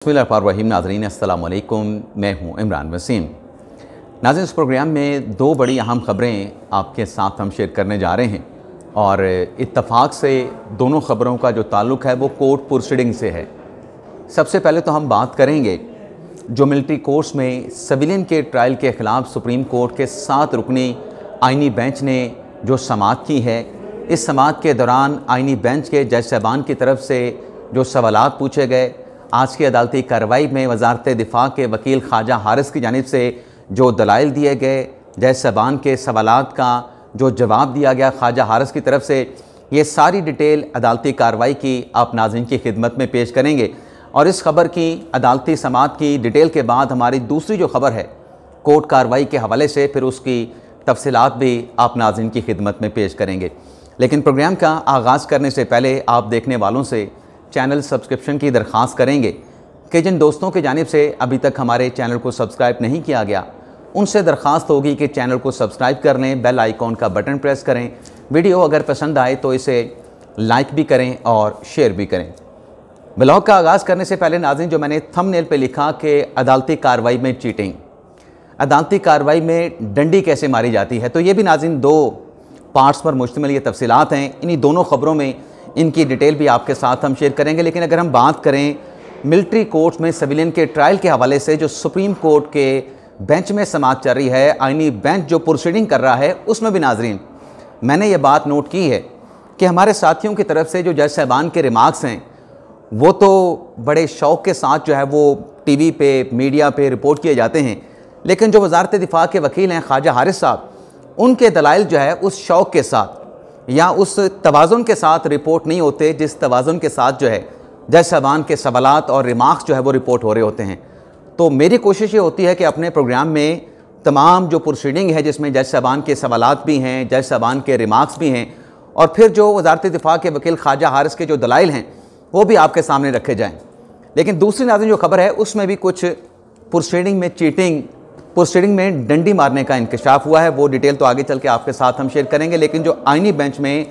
बिस्मिल्लाहिर्रहमानिर्रहीम। नाज़रीन अस्सलाम वालेकुम, मैं हूं इमरान वसीम। नाज़रीन, इस प्रोग्राम में दो बड़ी अहम ख़बरें आपके साथ हम शेयर करने जा रहे हैं और इत्तफ़ाक़ से दोनों ख़बरों का जो ताल्लुक़ है वो कोर्ट प्रोसीडिंग से है। सबसे पहले तो हम बात करेंगे जो मिलिट्री कोर्ट्स में सिविलियन के ट्रायल के ख़िलाफ़ सुप्रीम कोर्ट के 7 रुकनी आइनी बेंच ने जो समाअत की है। इस समाअत के दौरान आइनी बेंच के जज साहबान की तरफ से जो सवालात पूछे गए, आज की अदालती कार्रवाई में वज़ारत दिफ़ा के वकील ख्वाजा हारिस की जानिब से जो दलाइल दिए गए, जज साहबान के सवालात का जो जवाब दिया गया ख्वाजा हारिस की तरफ से, ये सारी डिटेल अदालती कार्रवाई की आप नाज़रीन की खिदमत में पेश करेंगे। और इस खबर की अदालती समाअत की डिटेल के बाद हमारी दूसरी जो खबर है कोर्ट कार्रवाई के हवाले से, फिर उसकी तफसीलात भी आप नाज़रीन की खिदमत में पेश करेंगे। लेकिन प्रोग्राम का आगाज़ करने से पहले आप देखने वालों से चैनल सब्सक्रिप्शन की दरख्वास्त करेंगे कि जिन दोस्तों की जानिब से अभी तक हमारे चैनल को सब्सक्राइब नहीं किया गया, उनसे दरख्वास्त होगी कि चैनल को सब्सक्राइब कर लें, बेल आइकॉन का बटन प्रेस करें। वीडियो अगर पसंद आए तो इसे लाइक भी करें और शेयर भी करें। ब्लॉग का आगाज़ करने से पहले नाज़रीन, जो मैंने थंबनेल पे लिखा कि अदालती कार्रवाई में चीटिंग, अदालती कार्रवाई में डंडी कैसे मारी जाती है, तो ये भी नाज़रीन दो पार्ट्स पर मुश्तमिल ये तफसीलात हैं। इन्हीं दोनों ख़बरों में इनकी डिटेल भी आपके साथ हम शेयर करेंगे। लेकिन अगर हम बात करें मिलिट्री कोर्ट्स में सिविलियन के ट्रायल के हवाले से जो सुप्रीम कोर्ट के बेंच में समाअत चल रही है, आइनी बेंच जो प्रोसीडिंग कर रहा है, उसमें भी नाज़रीन मैंने ये बात नोट की है कि हमारे साथियों की तरफ से जो जज साहबान के रिमार्क्स हैं वो तो बड़े शौक़ के साथ जो है वो टीवी पे, मीडिया पे रिपोर्ट किए जाते हैं, लेकिन जो वज़ारत दिफ़ा के वकील हैं ख्वाजा हारिस साहब, उनके दलाइल जो है उस शौक़ के साथ या उस तवाज़ुन के साथ रिपोर्ट नहीं होते जिस तवाज़ुन के साथ जो है जज साहबान के सवालात और रिमार्क्स जो है वो रिपोर्ट हो रहे होते हैं। तो मेरी कोशिश ये होती है कि अपने प्रोग्राम में तमाम जो प्रोसीडिंग है जिसमें जज साहबान के सवालात भी हैं, जज साहबान के रिमार्क्स भी हैं, और फिर जो वज़ारत दिफ़ा के वकील ख्वाजा हारिस के जो दलाइल हैं वो भी आपके सामने रखे जाएँ। लेकिन दूसरी नाज़रीन जो खबर है उसमें भी कुछ प्रोसीडिंग में चीटिंग, प्रोसीडिंग में डंडी मारने का इंकशाफ हुआ है। वो डिटेल तो आगे चल के आपके साथ हम शेयर करेंगे। लेकिन जो आइनी बेंच में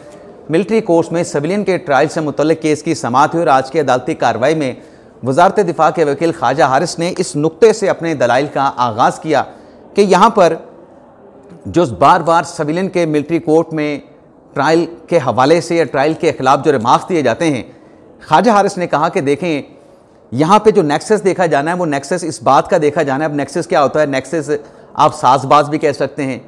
मिलिट्री कोर्ट्स में सिविलियन के ट्रायल से मुतल्लिक केस की समाअत हुई और आज की अदालती कार्रवाई में वज़ारत दिफ़ा के वकील ख्वाजा हारिस ने इस नुक्ते से अपने दलाइल का आगाज़ किया कि यहाँ पर जो बार बार सिविलियन के मिलिट्री कोर्ट में ट्रायल के हवाले से या ट्रायल के ख़िलाफ़ जो रिमार्क्स दिए जाते हैं, ख्वाजा हारिस ने कहा कि देखें यहाँ पे जो नेक्सस देखा जाना है वो नेक्सस इस बात का देखा जाना है। अब नेक्सस क्या होता है? नेक्सस आप साजबाज भी कह सकते हैं,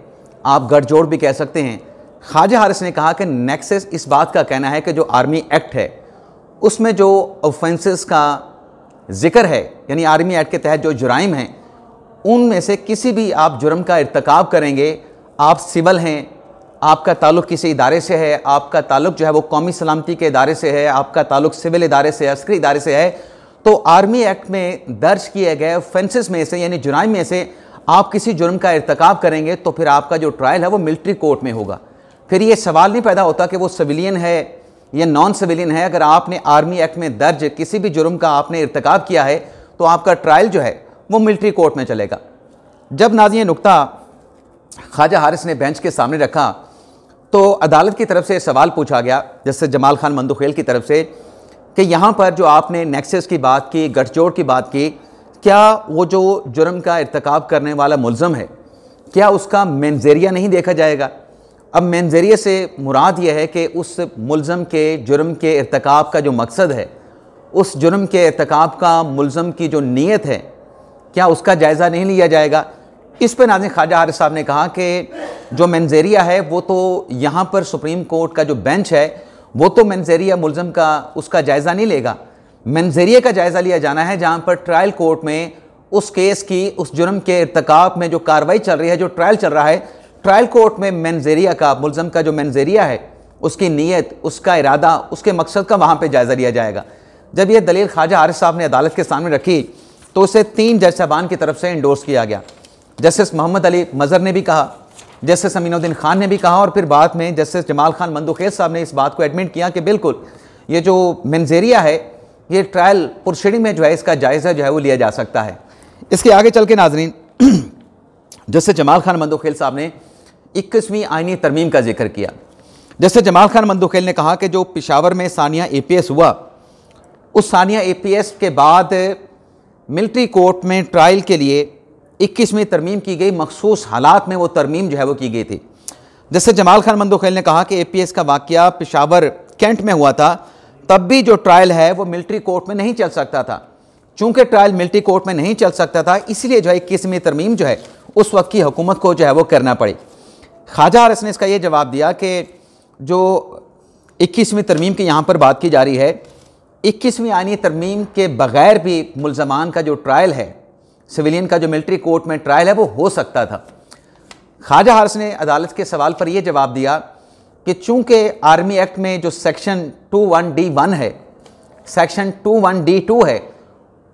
आप गठजोड़ भी कह सकते हैं। ख्वाजा हारिस ने कहा कि नेक्सस इस बात का कहना है कि जो आर्मी एक्ट है उसमें जो ऑफेंसेस का जिक्र है, यानी आर्मी एक्ट के तहत जो जुराइम हैं, उनमें से किसी भी आप जुर्म का इर्तिकाब करेंगे, आप सिविल हैं, आपका ताल्लुक़ किसी इदारे से है, आपका ताल्लुक़ जो है वो कौमी सलामती के इदारे से है, आपका ताल्लुक़ सिविल इदारे से, अस्करी इदारे से है, तो आर्मी एक्ट में दर्ज किए गए ऑफेंसेस में से यानी जुराइम में से आप किसी जुर्म का इर्तिकाब करेंगे तो फिर आपका जो ट्रायल है वो मिलिट्री कोर्ट में होगा। फिर ये सवाल नहीं पैदा होता कि वो सिविलियन है या नॉन सिविलियन है। अगर आपने आर्मी एक्ट में दर्ज किसी भी जुर्म का आपने इर्तिकाब किया है तो आपका ट्रायल जो है वो मिलिट्री कोर्ट में चलेगा। जब नाज़रीन नुक्ता ख्वाजा हारिस ने बेंच के सामने रखा तो अदालत की तरफ से सवाल पूछा गया जस्टिस जमाल खान मंदुखेल की तरफ से कि यहाँ पर जो आपने नेक्सस की बात की, गठजोड़ की बात की, क्या वो जो जुर्म का इर्तिकाब करने वाला मुल्ज़म है क्या उसका मेंज़रिया नहीं देखा जाएगा? अब मेंज़रिए से मुराद ये है कि उस मुल्ज़म के जुर्म के इर्तिकाब का जो मकसद है, उस जुर्म के इर्तिकाब का मुल्ज़म की जो नीयत है, क्या उसका जायज़ा नहीं लिया जाएगा? इस पर नाज़रीन ख्वाजा हारिस साहब ने कहा कि जो मेंज़रिया है वो तो यहाँ पर सुप्रीम कोर्ट का जो बेंच है वो तो मेंज़रिया मुल्ज़म का उसका जायज़ा नहीं लेगा। मेंज़रिए का जायज़ा लिया जाना है जहाँ पर ट्रायल कोर्ट में उस केस की, उस जुर्म के इर्तिकाब में जो कार्रवाई चल रही है, जो ट्रायल चल रहा है, ट्रायल कोर्ट में मेंज़रिया का, मुल्ज़म का जो मेंज़रिया है, उसकी नीयत, उसका इरादा, उसके मकसद का वहाँ पर जायज़ा लिया जाएगा। जब ये दलील ख्वाजा हारिस साहब ने अदालत के सामने रखी तो उसे 3 जज साहबान की तरफ से इंडोर्स किया गया। जस्टिस मोहम्मद अली मज़हर ने भी कहा, जस्टिस अमीनुद्दीन खान ने भी कहा, और फिर बाद में जस्टिस जमाल खान मंदुखेल साहब ने इस बात को एडमिट किया कि बिल्कुल ये जो मेंज़रिया है ये ट्रायल प्रोसीडिंग में जो है इसका जायज़ा जो है वो लिया जा सकता है। इसके आगे चल के नाज़रीन जस्टिस जमाल खान मंदुखेल साहब ने 21वीं आइनी तरमीम का जिक्र किया। जस्टिस जमाल खान मंदुखेल ने कहा कि जो पेशावर में सानिया APS हुआ, उस सानिया APS के बाद मिलिट्री कोर्ट में ट्रायल के लिए 21वीं तरमीम की गई, मखसूस हालात में वो तरमीम जो है वो की गई थी। जैसे जमाल खान मंदोखेल ने कहा कि APS का वाक़या पेशावर कैंट में हुआ था, तब भी जो ट्रायल है वो मिलिट्री कोर्ट में नहीं चल सकता था। चूंकि ट्रायल मिलिट्री कोर्ट में नहीं चल सकता था, इसलिए जो है 21वीं तरमीम जो है उस वक्त की हुकूमत को जो है वो करना पड़ी। ख्वाजा हारिस ने इसका ये जवाब दिया कि जो 21वीं तरमीम की यहाँ पर बात की जा रही है, 21वीं आईनी तरमीम के बग़ैर भी मुल्ज़मान का जो ट्रायल है, सिविलियन का जो मिलिट्री कोर्ट में ट्रायल है, वो हो सकता था। ख्वाजा हारिस ने अदालत के सवाल पर यह जवाब दिया कि चूंकि आर्मी एक्ट में जो सेक्शन 21D1 है, सेक्शन 21D2 है,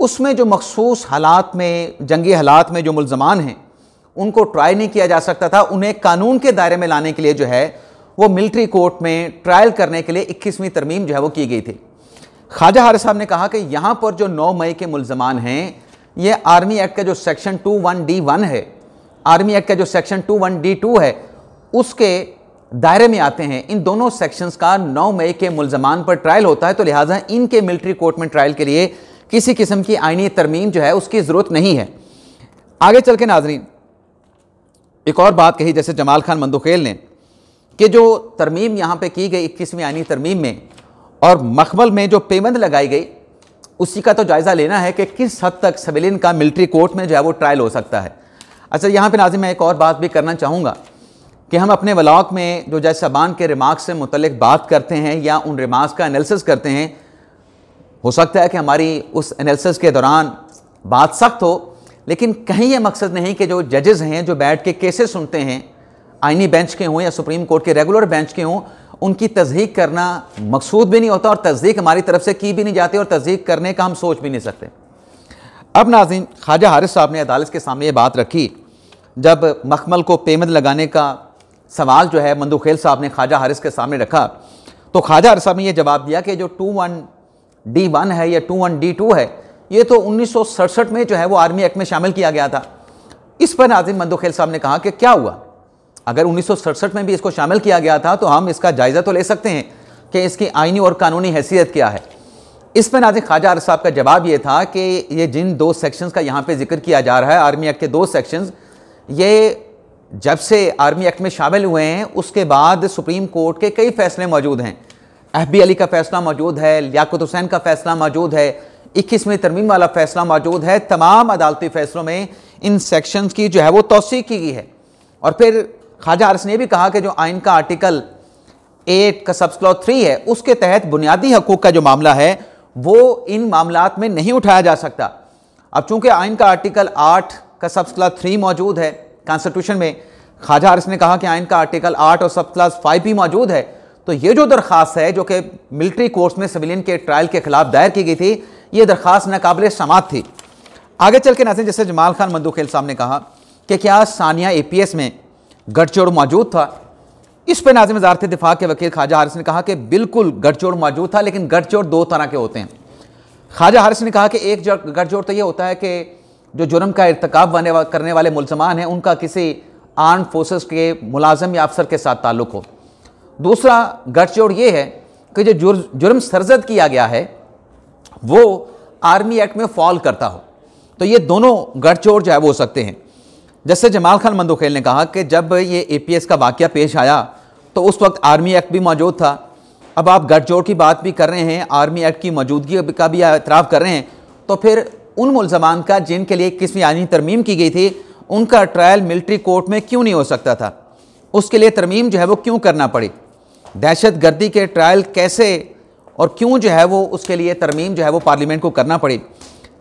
उसमें जो मखसूस हालात में, जंगी हालात में जो मुल्ज़मान हैं उनको ट्राई नहीं किया जा सकता था। उन्हें कानून के दायरे में लाने के लिए जो है वो मिलिट्री कोर्ट में ट्रायल करने के लिए 21वीं तरमीम जो है वो की गई थी। ख्वाजा हारिस साहब ने कहा कि यहाँ पर जो 9 मई के मुल्ज़मान हैं, ये आर्मी एक्ट का जो सेक्शन 21D1 है, आर्मी एक्ट का जो सेक्शन 21D2 है, उसके दायरे में आते हैं। इन दोनों सेक्शंस का 9 मई के मुल्ज़मान पर ट्रायल होता है, तो लिहाजा इनके मिलिट्री कोर्ट में ट्रायल के लिए किसी किस्म की आईनी तरमीम जो है उसकी ज़रूरत नहीं है। आगे चल के नाज़रीन एक और बात कही जैसे जमाल खान मंदोखेल ने कि जो तरमीम यहाँ पे की गई 21वीं आईनी तरमीम में और मखमल में जो पेबंद लगाई गई, उसी का तो जायज़ा लेना है कि किस हद तक सिविलियन का मिलिट्री कोर्ट में जो है वो ट्रायल हो सकता है। अच्छा, यहाँ पे नाज़रीन मैं एक और बात भी करना चाहूँगा कि हम अपने व्लॉग में जो जज साहबान के रिमार्क्स से मुतल्लिक बात करते हैं या उन रिमार्क्स का एनालिसिस करते हैं, हो सकता है कि हमारी उस एनालिसिस के दौरान बात सख्त हो, लेकिन कहीं ये मकसद नहीं कि जो जजेस हैं जो बैठ के केसेस सुनते हैं, आईनी बेंच के हों या सुप्रीम कोर्ट के रेगुलर बेंच के हों, उनकी तस्दीक करना मकसूद भी नहीं होता और तस्दीक हमारी तरफ से की भी नहीं जाती और तस्दीक करने का हम सोच भी नहीं सकते। अब नाज़रीन ख्वाजा हारिस साहब ने अदालत के सामने ये बात रखी जब मखमल को पेबंद लगाने का सवाल जो है मंदोखेल साहब ने ख्वाजा हारिस के सामने रखा, तो ख्वाजा हारिस साहब ने यह जवाब दिया कि जो 21D1 है या 21D2 है, ये तो 1967 में जो है वो आर्मी एक्ट में शामिल किया गया था। इस पर नाज़रीन मंदोखेल साहब ने कहा कि क्या हुआ, अगर 1967 में भी इसको शामिल किया गया था तो हम इसका जायज़ा तो ले सकते हैं कि इसकी आईनी और कानूनी हैसियत क्या है। इस पर नाज़रीन ख्वाजा हारिस साहब का जवाब ये था कि ये जिन 2 सेक्शंस का यहाँ पे जिक्र किया जा रहा है, आर्मी एक्ट के 2 सेक्शंस, ये जब से आर्मी एक्ट में शामिल हुए हैं उसके बाद सुप्रीम कोर्ट के कई फैसले मौजूद हैं। FB अली का फैसला मौजूद है, लियाकत हुसैन का फैसला मौजूद है, 21वीं तरमीम वाला फैसला मौजूद है। तमाम अदालती फैसलों में इन सेक्शंस की जो है वो तौसीक की गई है। और फिर ख्वाजा हारिस ने भी कहा कि जो आइन का आर्टिकल 8 का सब क्लॉज 3 है, उसके तहत बुनियादी हकूक़ का जो मामला है वो इन मामलात में नहीं उठाया जा सकता। अब चूंकि आइन का आर्टिकल 8 का सब क्लॉज 3 मौजूद है कॉन्स्टिट्यूशन में, ख्वाजा हारिस ने कहा कि आइन का आर्टिकल 8 और सब क्लॉज 5 भी मौजूद है, तो ये जो दरख्वास्त है जो कि मिलिट्री कोर्ट्स में सिविलियन के ट्रायल के खिलाफ दायर की गई थी, ये दरख्वास्त नाकाबिल समाअत थी। आगे चल के नाज़रीन जैसे जमाल खान मंदोखेल साहब ने कहा कि क्या सानिया APS में गठजोड़ मौजूद था, इस पर नाज़िम वज़ारत दिफा के वकील ख्वाजा हारिस ने कहा कि बिल्कुल गठजोड़ मौजूद था, लेकिन गठजोड़ 2 तरह के होते हैं। ख्वाजा हारिस ने कहा कि एक गठजोड़ तो ये होता है कि जो जुर्म का इर्तिकाब करने वाले मुल्ज़मान हैं उनका किसी आर्म फोर्सेस के मुलाजम या अफसर के साथ ताल्लुक़ हो। दूसरा गठजोड़ ये है कि जो जुर्म सरजद किया गया है वो आर्मी एक्ट में फॉल करता हो, तो ये दोनों गठजोड़ जो है वो हो सकते हैं। जैसे जमाल खान मंदोखेल ने कहा कि जब ये APS का वाक़या पेश आया तो उस वक्त आर्मी एक्ट भी मौजूद था। अब आप गठजोड़ की बात भी कर रहे हैं, आर्मी एक्ट की मौजूदगी का भी एतराफ़ कर रहे हैं, तो फिर उन मुल्ज़मान का जिनके लिए 21वीं आईनी तरमीम की गई थी, उनका ट्रायल मिलिट्री कोर्ट में क्यों नहीं हो सकता था? उसके लिए तरमीम जो है वो क्यों करना पड़ी? दहशत गर्दी के ट्रायल कैसे और क्यों जो है वो उसके लिए तरमीम जो है वो पार्लियामेंट को करना पड़ी?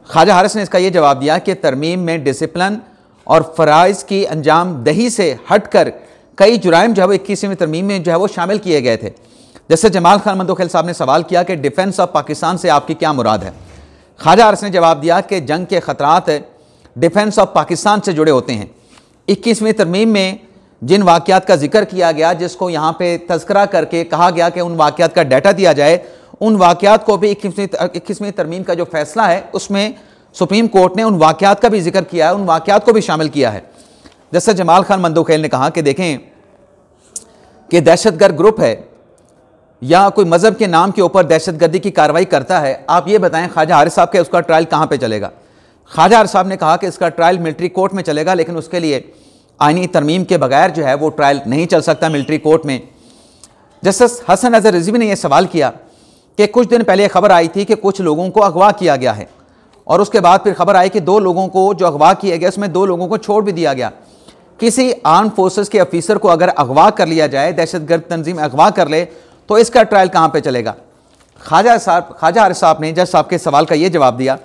ख्वाजा हारिस ने इसका ये जवाब दिया कि तरमीम में डिसिप्लिन और फ़राइज़ की अंजाम दही से हट कर कई जुराइम जो है वो 21वीं तरमीम में जो है वो शामिल किए गए थे। जैसे जमाल खान मंदोखेल साहब ने सवाल किया कि डिफेंस ऑफ पाकिस्तान से आपकी क्या मुराद है? ख्वाजा हारिस ने जवाब दिया कि जंग के ख़तरात डिफेंस ऑफ पाकिस्तान से जुड़े होते हैं। 21वीं तरमीम में जिन वाक़यात का जिक्र किया गया, जिसको यहाँ पे तज़किरा करके कहा गया कि उन वाक़यात का डाटा दिया जाए, उन वाक़यात को भी 21वीं तरमीम का जो फ़ैसला है उसमें सुप्रीम कोर्ट ने उन वाक़यात का भी जिक्र किया है, उन वाक़यात को भी शामिल किया है। जैसे जमाल खान मंदोखेल ने कहा कि देखें कि दहशतगर्द ग्रुप है या कोई मज़हब के नाम के ऊपर दहशतगर्दी की कार्रवाई करता है, आप ये बताएं ख्वाजा हारिस साहब के उसका ट्रायल कहाँ पे चलेगा? ख्वाजा आरिफ साहब ने कहा कि इसका ट्रायल मिलिट्री कोर्ट में चलेगा, लेकिन उसके लिए आईनी तरमीम के बगैर जो है वो ट्रायल नहीं चल सकता मिलिट्री कोर्ट में। जस्टिस हसन अजहर रिजवी ने यह सवाल किया कि कुछ दिन पहले खबर आई थी कि कुछ लोगों को अगवा किया गया है, और उसके बाद फिर खबर आई कि 2 लोगों को जो अगवा किया गया उसमें 2 लोगों को छोड़ भी दिया गया। किसी आर्म फोर्सेस के ऑफिसर को अगर अगवा कर लिया जाए, दहशतगर्द तंजीम अगवा कर ले, तो इसका ट्रायल कहाँ पे चलेगा? ख्वाजा आरिफ साहब ने जज साहब के सवाल का ये जवाब दिया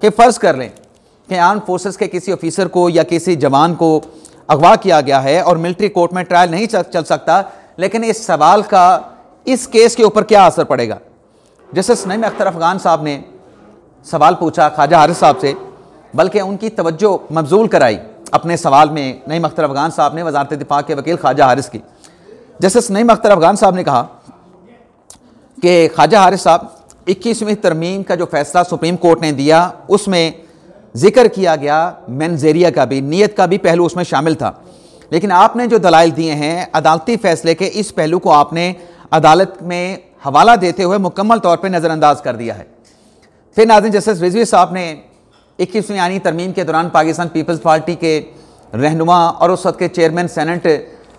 कि फ़र्ज़ कर लें कि आर्म फोर्सेस के किसी ऑफिसर को या किसी जवान को अगवा किया गया है और मिलिट्री कोर्ट में ट्रायल नहीं चल सकता, लेकिन इस सवाल का इस केस के ऊपर क्या असर पड़ेगा? जस्टिस नईम अख्तर अफगान साहब ने सवाल पूछा ख्वाजा आरिफ साहब से, बल्कि उनकी तवज्जो मबजूल कराई अपने सवाल में नईम अख्तर अफगान साहब ने वज़ारत दिफा के वकील ख्वाजा हारिस की। जस्टिस नईम अख्तर अफगान साहब ने कहा कि ख्वाजा हारिस साहब 21वीं तरमीम का जो फैसला सुप्रीम कोर्ट ने दिया उसमें जिक्र किया गया मेंजेरिया का भी, नीयत का भी पहलू उसमें शामिल था, लेकिन आपने जो दलाइल दिए हैं अदालती फैसले के, इस पहलू को आपने अदालत में हवाला देते हुए मुकम्मल तौर पर नज़रअंदाज कर दिया है। फिर नाज़रीन, जस्टिस रिजवी साहब ने 21वीं आईनी तरमीम के दौरान पाकिस्तान पीपल्स पार्टी के रहनुमा और उस वक्त के चेयरमैन सेनेट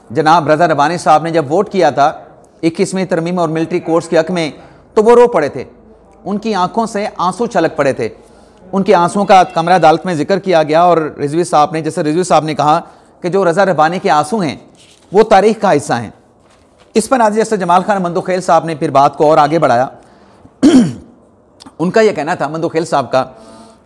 जनाब रज़ा रबानी साहब ने जब वोट किया था 21वीं तरमीम और मिलिट्री कोर्ट्स के हक़ में, तो वो रो पड़े थे, उनकी आंखों से आंसू छलक पड़े थे। उनके आंसुओं का कमरा अदालत में जिक्र किया गया और रिजवी साहब ने, जैसे रिजवी साहब ने कहा कि जो रज़ा रबानी के आंसू हैं वो तारीख़ का हिस्सा हैं। इस पर आज जैसे जमाल खान मंदोखेल साहब ने फिर बात को और आगे बढ़ाया। उनका यह कहना था मंदोखेल साहब का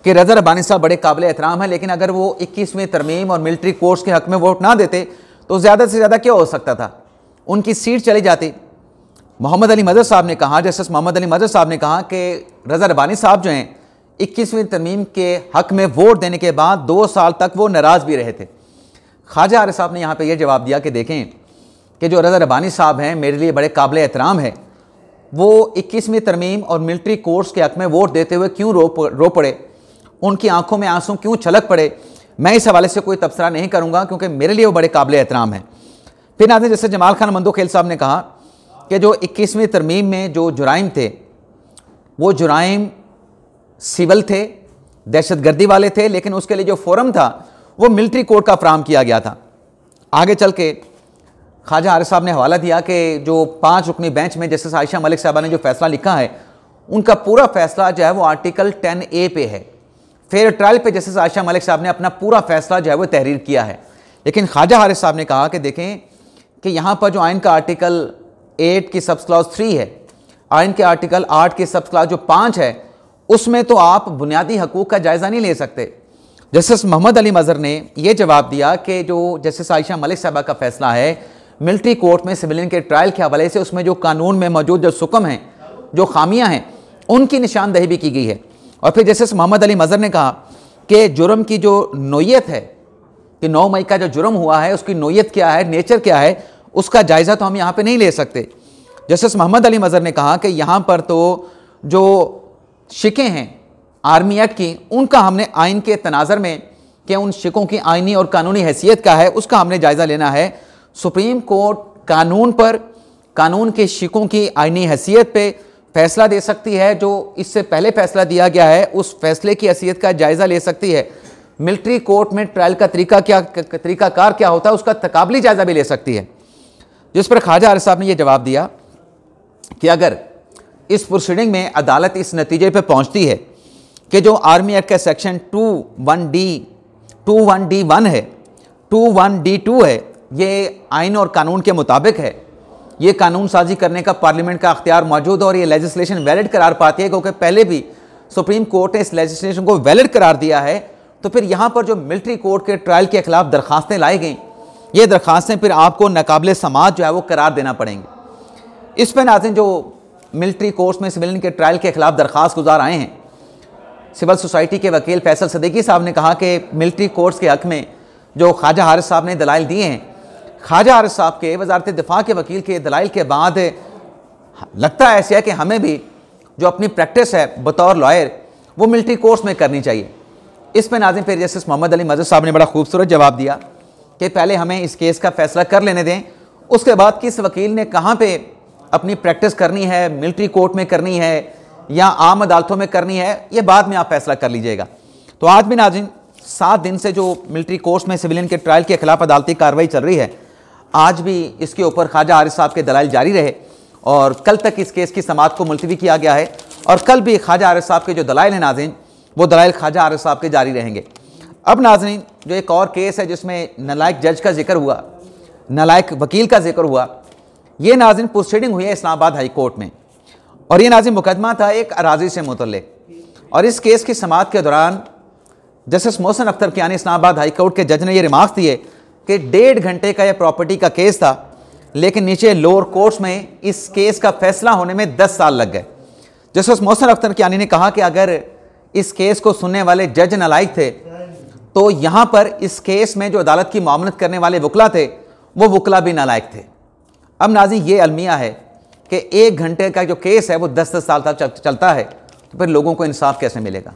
कि रज़ा रबानी साहब बड़े काबिल एहतराम हैं, लेकिन अगर वो 21वीं तरमीम और मिलिट्री कोर्ट्स के हक़ में वोट ना देते तो ज़्यादा से ज़्यादा क्या हो सकता था, उनकी सीट चली जाती। मोहम्मद अली मजहर साहब ने कहा, जस्टिस मोहम्मद अली मजहर साहब ने कहा कि रज़ा रबानी साहब जो हैं 21वीं तरमीम के हक़ में वोट देने के बाद 2 साल तक वो नाराज़ भी रहे थे। ख्वाजा आरिफ साहब ने यहाँ पे ये जवाब दिया कि देखें कि जो रज़ा रबानी साहब हैं मेरे लिए बड़े काबिल एहतराम है, वो 21वीं तरमीम और मिलिट्री कोर्ट्स के हक़ में वोट देते हुए क्यों रो पड़े, उनकी आंखों में आंसू क्यों छलक पड़े, मैं इस हवाले से कोई तबसरा नहीं करूँगा क्योंकि मेरे लिए वो बड़े काबिल एहतराम है। फिर नाज़रीन, जैसे जमाल खान मंदोखेल साहब ने कहा कि जो 21वीं तरमीम में जो जुराइम थे वो जुराइम सिविल थे, दहशतगर्दी वाले थे, लेकिन उसके लिए जो फोरम था वो मिलिट्री कोर्ट का फराहम किया गया था। आगे चल के ख्वाजा आरिफ साहब ने हवाला दिया कि जो 5 रुकनी बेंच में जस्टिस आयशा मलिक साहबा ने जो फैसला लिखा है उनका पूरा फैसला जो है वो आर्टिकल 10A पे है। फेयर ट्रायल पे जस्टिस आयशा मलिक साहब ने अपना पूरा फैसला जो है वो तहरीर किया है, लेकिन ख्वाजा हारिस साहब ने कहा कि देखें कि यहाँ पर जो आइन का आर्टिकल 8 की सब क्लॉज 3 है, आइन के आर्टिकल 8 की सब क्लॉज जो 5 है, उसमें तो आप बुनियादी हकूक़ का जायज़ा नहीं ले सकते। जस्टिस मोहम्मद अली मजहर ने यह जवाब दिया कि जो जस्टिस आयशा मलिक साहबा का फैसला है मिलिट्री कोर्ट में सिविलियन के ट्रायल के हवाले से, उसमें जो कानून में मौजूद जो सुकम हैं, जो खामियां हैं, उनकी निशानदही भी की गई है। और फिर जस्टिस मोहम्मद अली मजहर ने कहा कि जुर्म की जो नोयत है कि 9 मई का जो जुर्म हुआ है उसकी नोयत क्या है, नेचर क्या है, उसका जायज़ा तो हम यहाँ पे नहीं ले सकते। जस्टिस मोहम्मद अली मजहर ने कहा कि यहाँ पर तो जो शिकें हैं आर्मी एक्ट की, उनका हमने आइन के तनाज़र में कि उन शिकों की आइनी और कानूनी हैसियत क्या है उसका हमने जायज़ा लेना है। सुप्रीम कोर्ट कानून पर, कानून के शिकों की आइनी हैसियत पे फैसला दे सकती है। जो इससे पहले फैसला दिया गया है उस फैसले की हैसियत का जायज़ा ले सकती है। मिलिट्री कोर्ट में ट्रायल का तरीक़ाकार क्या होता है उसका तकाबली जायज़ा भी ले सकती है। जिस पर ख्वाजा आरिफ साहब ने यह जवाब दिया कि अगर इस प्रोसीडिंग में अदालत इस नतीजे पर पहुँचती है कि जो आर्मी एक्ट का सेक्शन 21D1 है, 21D2 है, ये आइन और कानून के मुताबिक है, ये कानून साजी करने का पार्लियामेंट का अख्तियार मौजूद है और ये लेजिस्लेशन वैलिड करार पाती है, क्योंकि पहले भी सुप्रीम कोर्ट ने इस लेजिस्लेशन को वैलिड करार दिया है, तो फिर यहाँ पर जो मिलिट्री कोर्ट के ट्रायल के खिलाफ दरखास्तें लाई गई, ये दरखास्तें फिर आपको नाकाबिले समाअत जो है वो करार देना पड़ेंगे। इस पर नाज़रीन जो मिलिट्री कोर्ट्स में सिविलियन के ट्रायल के खिलाफ दरखास्त गुजार आए हैं, सिविल सोसाइटी के वकील फैसल सदीकी साहब ने कहा कि मिलिट्री कोर्ट्स के हक़ में जो ख्वाजा हारिस साहब ने दलाइल दिए हैं, ख्वाजा हारिस साहब के वज़ारत दिफा के वकील के दलाइल के बाद लगता है ऐसा है कि हमें भी जो अपनी प्रैक्टिस है बतौर लॉयर वो मिलिट्री कोर्ट्स में करनी चाहिए। इस पर नाज़रीन फिर जस्टिस मोहम्मद अली मजहर साहब ने बड़ा खूबसूरत जवाब दिया कि पहले हमें इस केस का फैसला कर लेने दें, उसके बाद किस वकील ने कहाँ पे अपनी प्रैक्टिस करनी है, मिलिट्री कोर्ट में करनी है या आम अदालतों में करनी है, ये बाद में आप फैसला कर लीजिएगा। तो आज भी नाज़रीन 7 दिन से जो मिलिट्री कोर्ट्स में सिविलियन के ट्रायल के खिलाफ अदालती कार्रवाई चल रही है, आज भी इसके ऊपर ख्वाजा आरिफ साहब के दलाइल जारी रहे और कल तक इस केस की समाअत को मुलतवी किया गया है और कल भी ख्वाजा आरिफ साहब के जो दलाइल हैं नाज़रीन, वो दलाइल ख्वाजा आरिफ साहब के जारी रहेंगे। अब नाज़रीन जो एक और केस है जिसमें नालायक जज का जिक्र हुआ, नालायक वकील का जिक्र हुआ, ये नाज़रीन प्रोसीडिंग हुई है इस्लामाबाद हाई कोर्ट में और ये नाज़रीन मुकदमा था एक अराजी से मुतल्लिक। और इस केस की समाअत के दौरान justice Mohsin Akhtar Kiyani Islamabad high court के जज ने ये रिमार्क्स दिए कि 1.5 घंटे का यह प्रॉपर्टी का केस था, लेकिन नीचे लोअर कोर्ट्स में इस केस का फैसला होने में 10 साल लग गए। जस्टिस मोहसिन अख्तर कियानी ने कहा कि अगर इस केस को सुनने वाले जज नालायक थे तो यहाँ पर इस केस में जो अदालत की मामलत करने वाले वकला थे वो वकला भी नालायक थे। अब नाज़रीन ये अलमिया है कि 1 घंटे का जो केस है वो 10-10 साल तक चलता है, तो फिर लोगों को इंसाफ कैसे मिलेगा।